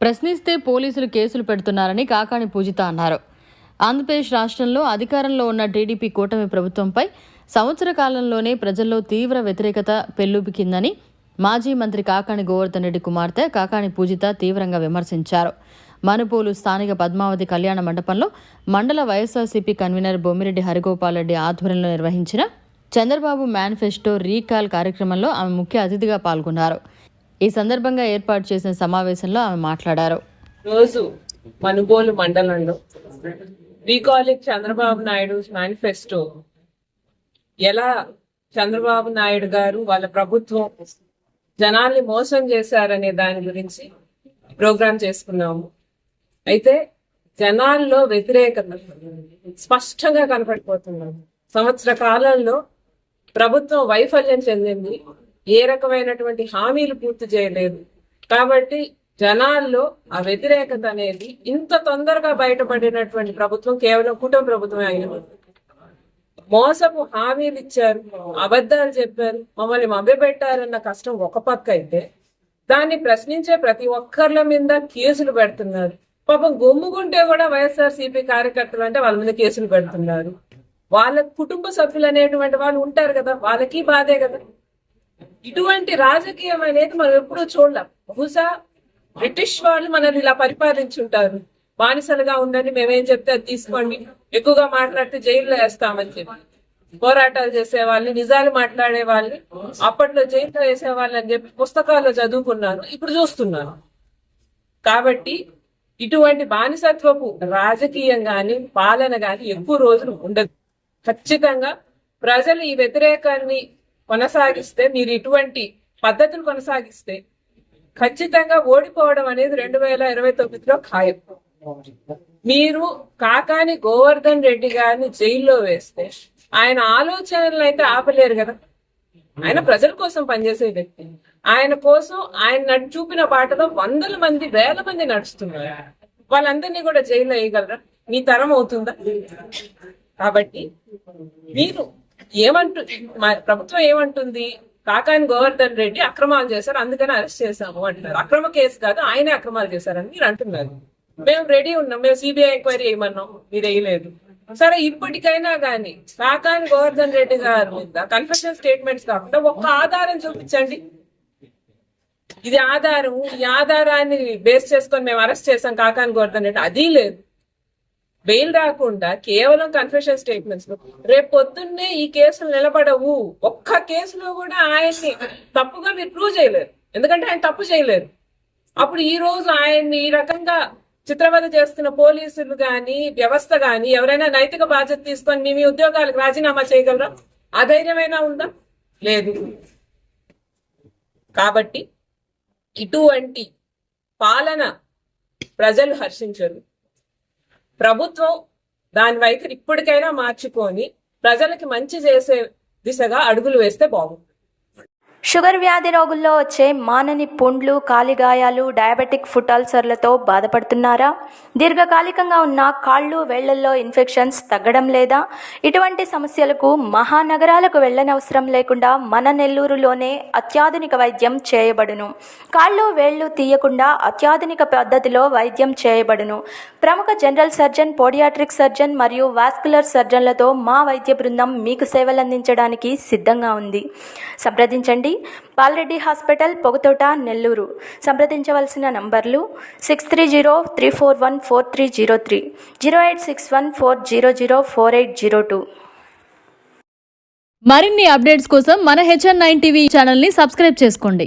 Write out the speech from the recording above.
ప్రశ్నిస్తే పోలీసులు కేసులు పెడుతున్నారని కాకాణి పూజిత అన్నారు. ఆంధ్రప్రదేశ్ రాష్ట్రంలో అధికారంలో ఉన్న టీడీపీ కూటమి ప్రభుత్వంపై సంవత్సర కాలంలోనే ప్రజల్లో తీవ్ర వ్యతిరేకత పెల్లుబికిందని మాజీ మంత్రి కాకాణి గోవర్ధన్ రెడ్డి కుమార్తె కాకాణి పూజిత తీవ్రంగా విమర్శించారు. మనుపూలు స్థానిక పద్మావతి కళ్యాణ మండపంలో మండల వైఎస్ఆర్సీపీ కన్వీనర్ బొమ్మిరెడ్డి హరిగోపాల్ రెడ్డి ఆధ్వర్యంలో నిర్వహించిన చంద్రబాబు మేనిఫెస్టో రీకాల్ కార్యక్రమంలో ఆమె ముఖ్య అతిథిగా పాల్గొన్నారు. ఈ సందర్భంగా ఏర్పాటు చేసిన సమావేశంలో ఆమె మాట్లాడారు. రోజు మనుబోలు మండలంలో రీకాలింగ్ చంద్రబాబు నాయుడు మేనిఫెస్టో ఎలా చంద్రబాబు నాయుడు గారు వాళ్ళ ప్రభుత్వం జనాల్ని మోసం చేశారనే దాని గురించి ప్రోగ్రాం చేసుకున్నాము. అయితే జనాల్లో వ్యతిరేకత స్పష్టంగా కనపడిపోతున్నాము. సంవత్సర కాలంలో ప్రభుత్వం వైఫల్యం చెందింది, ఏ రకమైనటువంటి హామీలు పూర్తి చేయలేదు. కాబట్టి జనాల్లో ఆ వ్యతిరేకత అనేది ఇంత తొందరగా బయటపడినటువంటి ప్రభుత్వం కేవలం కుటుంబ ప్రభుత్వమే అయింది. మోసపు హామీలు ఇచ్చారు, అబద్ధాలు చెప్పారు, మమ్మల్ని మభ్యపెట్టారన్న కష్టం ఒక పక్క అయితే, దాన్ని ప్రశ్నించే ప్రతి ఒక్కర్ల మీద కేసులు పెడుతున్నారు. పాపం గుమ్ముకుంటే కూడా వైఎస్ఆర్సీపీ కార్యకర్తలు అంటే వాళ్ళ మీద కేసులు పెడుతున్నారు. వాళ్ళ కుటుంబ సభ్యులు అనేటువంటి వాళ్ళు ఉంటారు కదా, వాళ్ళకి బాధే కదా. ఇటువంటి రాజకీయం అనేది మనం ఎప్పుడూ చూడలేం. బహుశా బ్రిటిష్ వాళ్ళు మనల్ని ఇలా పరిపాలించుంటారు. బానిసలుగా ఉందని మేమేం చెప్తే అది తీసుకోండి, ఎక్కువగా మాట్లాడితే జైల్లో వేస్తామని చెప్పి పోరాటాలు చేసే వాళ్ళని, నిజాలు మాట్లాడే వాళ్ళని అప్పట్లో జైల్లో వేసేవాళ్ళని అని చెప్పి పుస్తకాల్లో చదువుకున్నాను, ఇప్పుడు చూస్తున్నాను. కాబట్టి ఇటువంటి బానిసత్వపు రాజకీయం గాని పాలన గాని ఎక్కువ రోజులు ఉండదు. ఖచ్చితంగా ప్రజలు ఈ వ్యతిరేకాన్ని కొనసాగిస్తే, మీరు ఇటువంటి పద్ధతులు కొనసాగిస్తే ఖచ్చితంగా ఓడిపోవడం అనేది 2029లో ఖాయం. మీరు కాకాని గోవర్ధన్ రెడ్డి గారిని జైల్లో వేస్తే ఆయన ఆలోచనలు అయితే ఆపలేరు కదా. ఆయన ప్రజల కోసం పనిచేసే వ్యక్తి. ఆయన కోసం ఆయన చూపిన బాటలో వందల మంది, వేల మంది నడుస్తున్నారు. వాళ్ళందరినీ కూడా జైల్లో వేయగలరా? మీ తరం అవుతుందా? కాబట్టి మీరు ప్రభుత్వం ఏమంటుంది, కాకాని గోవర్ధన్ రెడ్డి అక్రమాలు చేశారు అందుకని అరెస్ట్ చేశాము అంటున్నారు. అక్రమ కేసు కాదు, ఆయనే అక్రమాలు చేశారని మీరు అంటున్నారు. మేము రెడీ ఉన్నాం, మేము సిబిఐ ఎంక్వైరీ చేయమన్నాం, మీరు వేయలేదు. సరే, ఇప్పటికైనా కానీ కాకాని గోవర్ధన్ రెడ్డి గారి మీద కన్ఫెషన్ స్టేట్మెంట్స్ కాకుండా ఒక్క ఆధారం చూపించండి. ఇది ఆధారం, ఈ ఆధారాన్ని బేస్ చేసుకొని మేము అరెస్ట్ చేసాం కాకాని గోవర్ధన్ రెడ్డి, అది లేదు. బెయిల్ రాకుండా కేవలం కన్ఫెషన్ స్టేట్మెంట్స్ లో రేపు పొద్దున్నే ఈ కేసులు నిలబడవు. ఒక్క కేసులో కూడా ఆయన్ని తప్పుగా మీరు ప్రూవ్ చేయలేరు, ఎందుకంటే ఆయన తప్పు చేయలేరు. అప్పుడు ఈ రోజు ఆయన్ని ఈ రకంగా చిత్రవద చేస్తున్న పోలీసులు గాని, వ్యవస్థ గాని ఎవరైనా నైతిక బాధ్యత తీసుకొని మీ ఉద్యోగాలకు రాజీనామా చేయగలరా? ఆ ధైర్యమైనా ఉందా? లేదు. కాబట్టి ఇటువంటి పాలన ప్రజలు హర్షించరు. ప్రభుత్వం దాని వైఖరి ఇప్పటికైనా మార్చుకొని ప్రజలకి మంచి చేసే దిశగా అడుగులు వేస్తే బాగుంది. షుగర్ వ్యాధి రోగుల్లో వచ్చే మానని పుండ్లు, కాలిగాయాలు, డయాబెటిక్ ఫుట్ అల్సర్లతో బాధపడుతున్నారా? దీర్ఘకాలికంగా ఉన్న కాళ్ళు, వేళ్లల్లో ఇన్ఫెక్షన్స్ తగ్గడం లేదా? ఇటువంటి సమస్యలకు మహానగరాలకు వెళ్ళనవసరం లేకుండా మన నెల్లూరులోనే అత్యాధునిక వైద్యం చేయబడును. కాళ్ళు, వేళ్లు తీయకుండా అత్యాధునిక పద్ధతిలో వైద్యం చేయబడును. ప్రముఖ జనరల్ సర్జన్, పోడియాట్రిక్ సర్జన్ మరియు వాస్కులర్ సర్జన్లతో మా వైద్య బృందం మీకు సేవలందించడానికి సిద్ధంగా ఉంది. సంప్రదించండి. బాలరెడ్డి హాస్పిటల్, పొగతోట, నెల్లూరు. సంప్రదించవలసిన నంబర్లు 6303414303, 086140048002. మరిన్ని అప్డేట్స్ కోసం మన HN9 టీవీ ఛానల్ని సబ్స్క్రైబ్ చేసుకోండి.